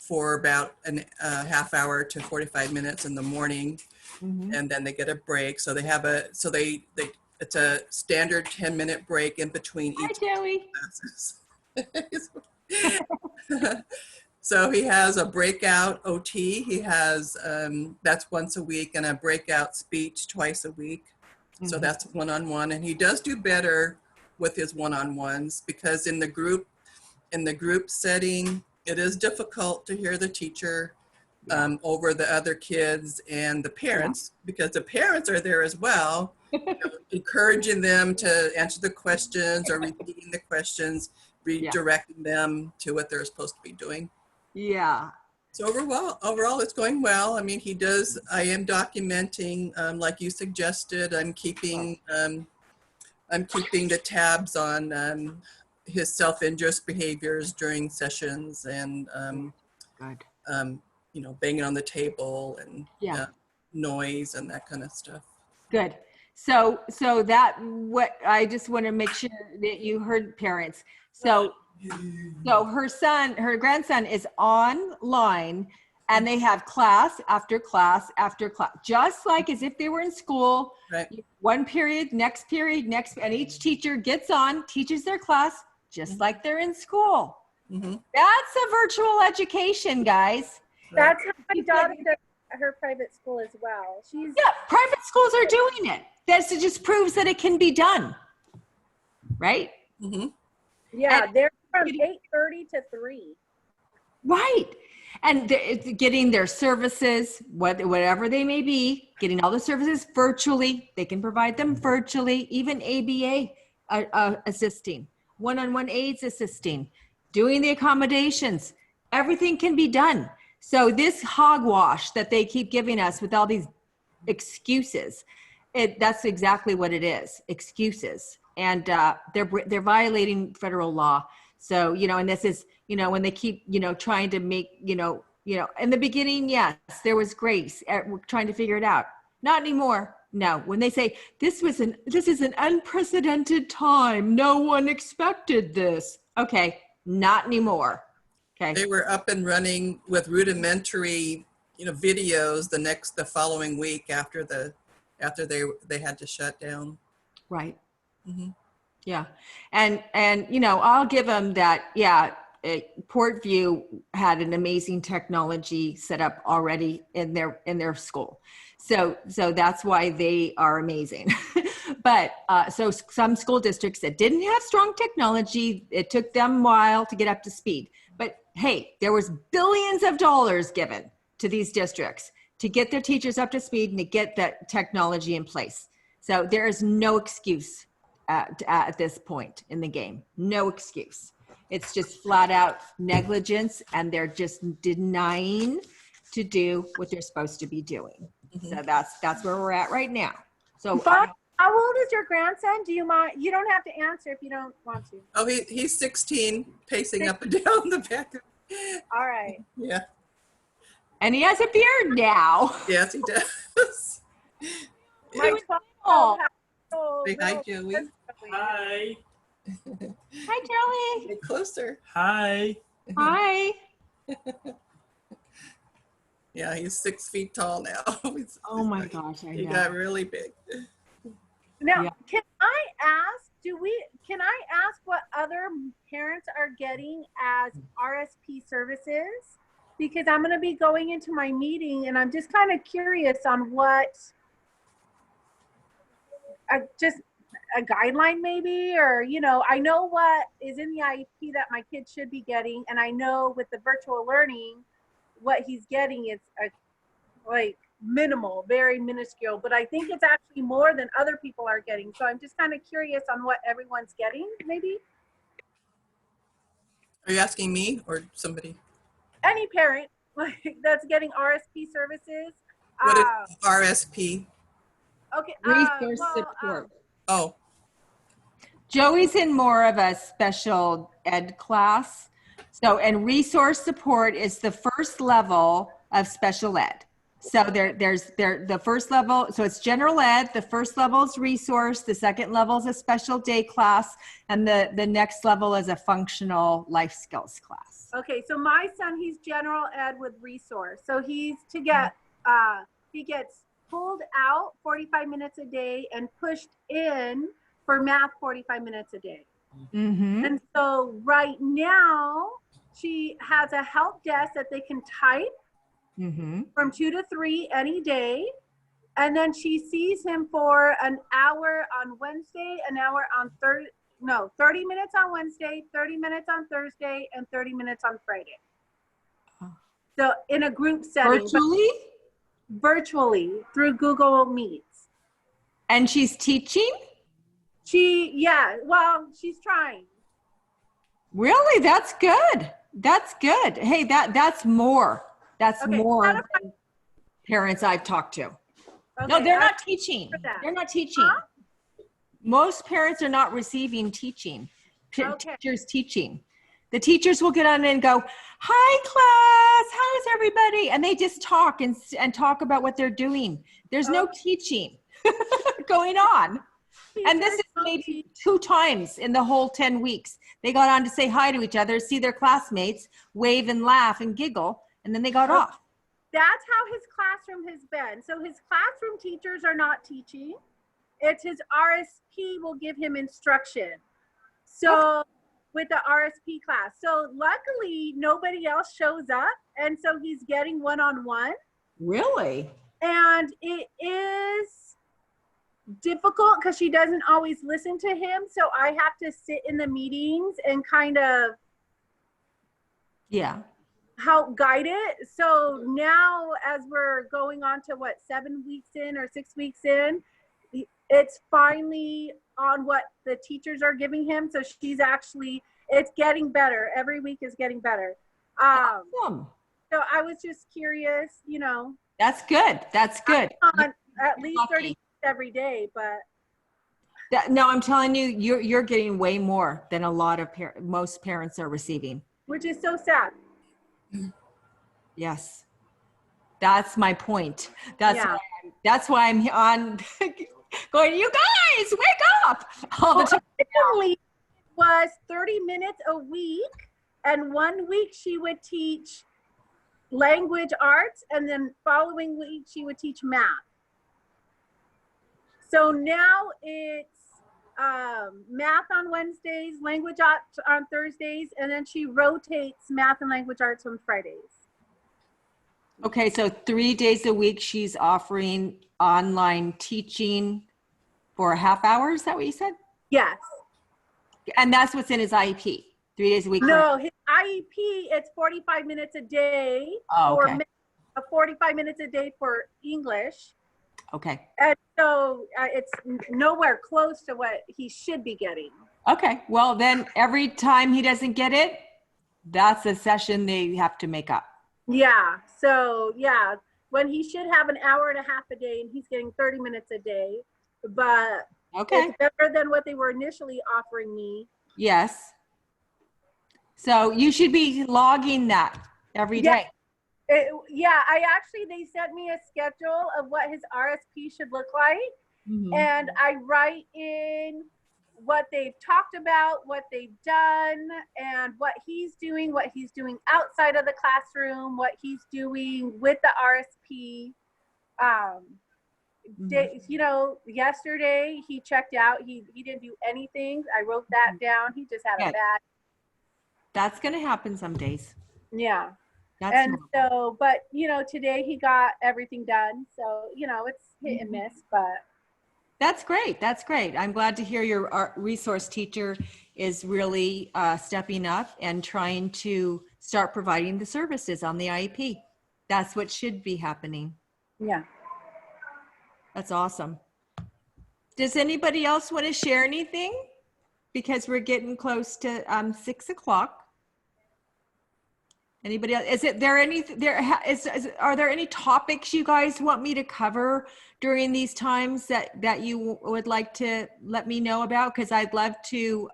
for about a half hour to 45 minutes in the morning, Mhm. and then they get a break. So they have it's a standard 10-minute break in between Hi, each Joey. classes. So he has a breakout OT. He has, that's once a week, and a breakout speech twice a week. So Mhm. that's one-on-one, and he does do better with his one-on-ones, because in the group setting, it is difficult to hear the teacher over the other kids and the parents, because the parents are there as well, encouraging them to answer the questions or repeating the questions, redirecting them to what they're supposed to be doing. Yeah. So overall, it's going well. I mean, I am documenting, like you suggested. I'm keeping the tabs on his self-injurious behaviors during sessions, and Good. banging on the table and Yeah. noise and that kind of stuff. Good. So that what I just want to make sure that you heard, parents. So her grandson is online, and they have class after class after class, just like as if they were in school. Right. One period, next, and each teacher gets on, teaches their class just like they're in school. Mm-hmm. That's a virtual education, guys. That's how my daughter does her private school as well. Yeah, private schools are doing it. That just proves that it can be done, right? Mm-hmm. Yeah, And they're from 8:30 to 3. right. And getting their services, whatever they may be, getting all the services virtually. They can provide them virtually, even ABA assisting, one-on-one aides assisting, doing the accommodations. Everything can be done. So this hogwash that they keep giving us with all these excuses, that's exactly what it is, excuses. And they're violating federal law. So, and this is, when they keep, trying to make, in the beginning, yes, there was grace at trying to figure it out. Not anymore. No, when they say this is an unprecedented time, no one expected this. Okay, not anymore. Okay. They were up and running with rudimentary, videos the following week after they had to shut down. Right. Mm-hmm. Yeah. And I'll give them that. Yeah. Portview had an amazing technology set up already in their school. So that's why they are amazing. But so some school districts that didn't have strong technology, it took them a while to get up to speed. But hey, there was billions of dollars given to these districts to get their teachers up to speed and to get that technology in place. So there is no excuse at this point in the game. No excuse. It's just flat out negligence, and they're just denying to do what they're supposed to be doing. Mm-hmm. So that's where we're at right now. So Bob, how old is your grandson? Do you mind? You don't have to answer if you don't want to. Oh, he's 16, pacing up and down the back. All right. Yeah. And he has a beard now. Yes, he does. My Oh. 12-year-old Say hi, Joey. Hi. Hi, Joey. Get closer. Hi. Hi. Yeah, he's 6 feet tall now. Oh my gosh, I He know. got really big. Now, Yeah. can I ask what other parents are getting as RSP services? Because I'm going to be going into my meeting, and I'm just kind of curious on what, just a guideline maybe, or, I know what is in the IEP that my kid should be getting. And I know with the virtual learning, what he's getting is like minimal, very minuscule, but I think it's actually more than other people are getting. So I'm just kind of curious on what everyone's getting, maybe. Are you asking me or somebody? Any parent that's getting RSP services. What is RSP? Okay. Resource support. Oh, Joey's in more of a special ed class. So, and resource support is the first level of special ed. So there's the first level, so it's general ed, the first level is resource, the second level is a special day class, and the next level is a functional life skills class. Okay, so my son, he's general ed with resource. So he's to get, he gets pulled out 45 minutes a day and pushed in for math 45 minutes a day. Mm-hmm. And so right now, she has a help desk that they can type Mm-hmm. from 2 to 3 any day. And then she sees him for an hour on Wednesday, an hour on 30 minutes on Wednesday, 30 minutes on Thursday, and 30 minutes on Friday. So in a group setting. Virtually? Virtually through Google Meets. And she's teaching? Well, she's trying. Really? That's good. That's good. Hey, that's more. That's Okay, more than parents I've talked to. Okay, No, they're not teaching. for that. They're not teaching. Huh? Most parents are not receiving teaching. Okay. Teachers teaching. The teachers will get on and go, "Hi class, how's everybody?" And they just talk and talk about what they're doing. There's no teaching going on. And this is maybe 2 times in the whole 10 weeks. They got on to say hi to each other, see their classmates, wave and laugh and giggle, and then they got off. That's how his classroom has been. So his classroom teachers are not teaching. It's his RSP will give him instruction. So with the RSP class. So luckily nobody else shows up. And so he's getting one-on-one. Really? And it is difficult because she doesn't always listen to him. So I have to sit in the meetings and kind of help guide it. So now as we're going on to 7 weeks in or 6 weeks in, it's finally on what the teachers are giving him. So it's getting better. Every week is getting better. Awesome. So I was just curious, That's good. That's good. on at least 30 minutes every day, but No, I'm telling you, you're getting way more than a lot of most parents are receiving. which is so sad. Yes, that's my point. That's Yeah. why I'm on going. You guys, wake up all the time. Originally, it was 30 minutes a week, and 1 week she would teach language arts, and then following week she would teach math. So now it's math on Wednesdays, language arts on Thursdays, and then she rotates math and language arts on Fridays. Okay, so 3 days a week she's offering online teaching for a half hour. Is that what you said? Yes. And that's what's in his IEP. 3 days a week. No, his IEP, it's 45 minutes a day. Oh, or okay. 45 minutes a day for English. Okay. And so it's nowhere close to what he should be getting. Okay. Well, then every time he doesn't get it, that's a session they have to make up. Yeah. So yeah, when he should have an hour and a half a day and he's getting 30 minutes a day, but Okay. it's better than what they were initially offering me. Yes. So you should be logging that every day. They sent me a schedule of what his RSP should look like. Mhm. And I write in what they've talked about, what they've done, and what he's doing outside of the classroom, what he's doing with the RSP. Yesterday he checked out. He didn't do anything. I wrote that down. He just had a Okay. bad. That's going to happen some days. Yeah. That's And normal. so, but today he got everything done. So, it's hit and miss, but. That's great. That's great. I'm glad to hear your resource teacher is really stepping up and trying to start providing the services on the IEP. That's what should be happening. Yeah. That's awesome. Does anybody else want to share anything? Because we're getting close to 6 o'clock. Anybody else? Are there any topics you guys want me to cover during these times that you would like to let me know about? Because I'd love to,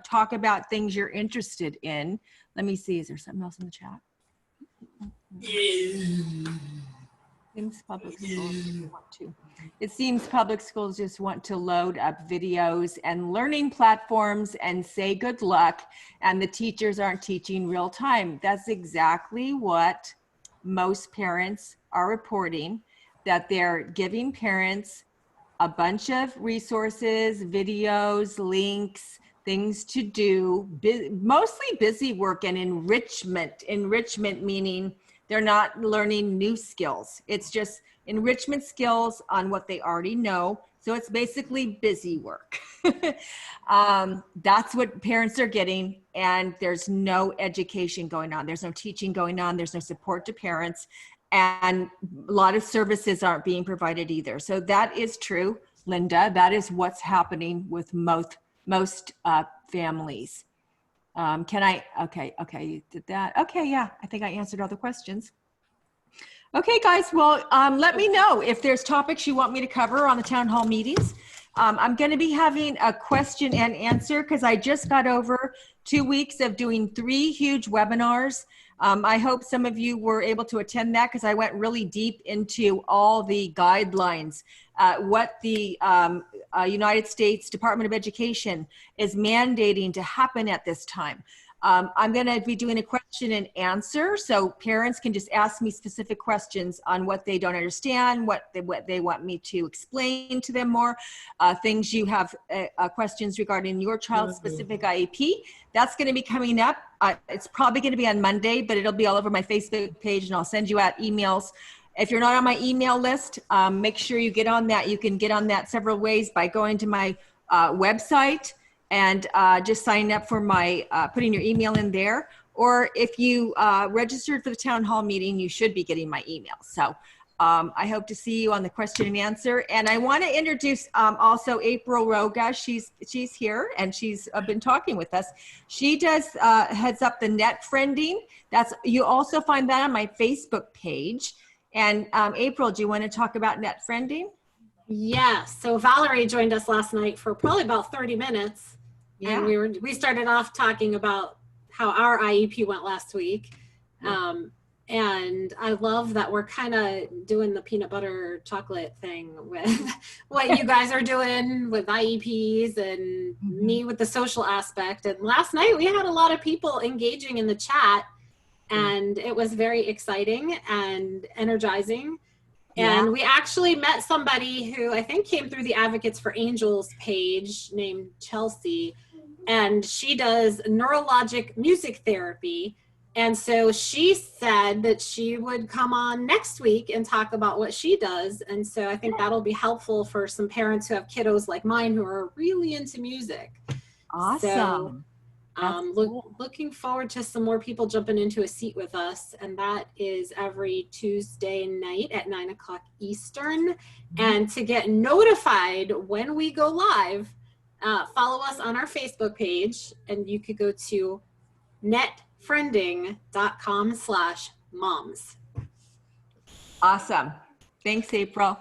talk about things you're interested in. Let me see. Is there something else in the chat? Seems public schools just want to. It seems public schools just want to load up videos and learning platforms and say good luck, and the teachers aren't teaching real time. That's exactly what most parents are reporting, that they're giving parents a bunch of resources, videos, links, things to do, mostly busy work and enrichment. Enrichment meaning they're not learning new skills. It's just enrichment skills on what they already know. So it's basically busy work. That's what parents are getting, and there's no education going on. There's no teaching going on. There's no support to parents, and a lot of services aren't being provided either. So that is true, Linda. That is what's happening with most families. Okay, you did that. Okay, yeah, I think I answered all the questions. Okay, guys, well, let me know if there's topics you want me to cover on the town hall meetings. I'm going to be having a question and answer because I just got over 2 weeks of doing 3 huge webinars. I hope some of you were able to attend that because I went really deep into all the guidelines, what the United States Department of Education is mandating to happen at this time. I'm going to be doing a question and answer, so parents can just ask me specific questions on what they don't understand, what they want me to explain to them more, things you have questions regarding your child's specific IEP. That's going to be coming up. It's probably going to be on Monday, but it'll be all over my Facebook page, and I'll send you out emails. If you're not on my email list, make sure you get on that. You can get on that several ways by going to my website and just signing up for my, putting your email in there. Or if you registered for the town hall meeting, you should be getting my email. So I hope to see you on the question and answer. And I want to introduce also April Roga. She's here and she's been talking with us. She does heads up the net friending. You also find that on my Facebook page. And April, do you want to talk about net friending? Yes. So Valerie joined us last night for probably about 30 minutes. Yeah. And we started off talking about how our IEP went last week. Yeah. And I love that we're kind of doing the peanut butter chocolate thing with what you guys are doing with IEPs and me with the social aspect. And last night we had a lot of people engaging in the chat, and it was very exciting and energizing. And we actually met somebody who I think came through the Advocates for Angels page named Chelsea, and she does neurologic music therapy. And so she said that she would come on next week and talk about what she does. And so I think that'll be helpful for some parents who have kiddos like mine who are really into music. Awesome. So, looking forward to some more people jumping into a seat with us. And that is every Tuesday night at 9 o'clock Eastern. And to get notified when we go live, follow us on our Facebook page, and you could go to netfriending.com/moms. Awesome. Thanks, April.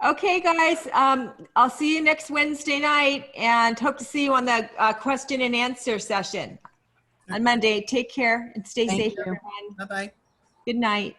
Okay, guys, I'll see you next Wednesday night and hope to see you on the question and answer session on Monday. Take care and stay safe, everyone. Bye-bye. Good night.